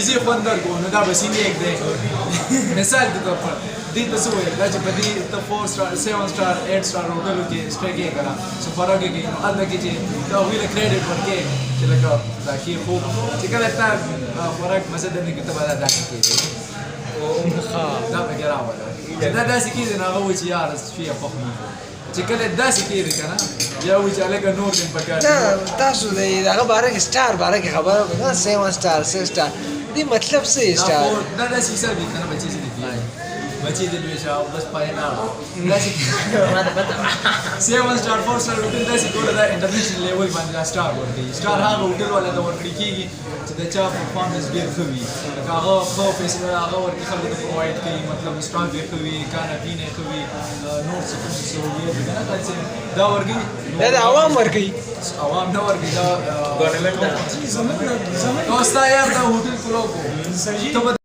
ویزې خوند درکړو نو دا به سینیک دی مثال د طور پر دې ته څه وایي دا چې په دې ته 4 سټار 7 سټار 8 سټار هوټلو کې سټے کوې که نه څه فرق یې کوي نو هلته کې چې د هغوی له کریډټ ورکوې چې لکه دا ښې خوب چې کله تا خوراک مزه درنه کړي ته به دا داسې کېږي دا پکې راوله چې دا داسې کېږي نو هغه وایي چې یاره شي یې خوښ نه چې کله داسې کېږي که نه بیا وایي چې هلکه نور دې پکار تاسو د هغه باره کې سټار باره کې خبره وکړه 7 سټار 6 سټار دې مطلب څه یې سټار دا داسې حساب دي که نه بچې چې دي بچې دې لوی شه او بس پای نه داسې 7 سټار 4 سټار هوټل داسې ټوله دا انټرنیشنل لیول باندې دا سټار ورکوي سټار هغه هوټل والا ته ورکړل کېږي چې د چا پرفارمنس ډېر ښه وي لکه هغه ښه فیسل هغه ورکړي خلکو ته پرووایډ کوي مطلب سټاف یې ښه وي کانا پینا ښه وي نور څه کوم سہولیت دي که نه دا ورکوي دا د عوام ورکوي عوام نه ورکوي دا ګورنمنټ دا ستا یار دا هوټل کلو کو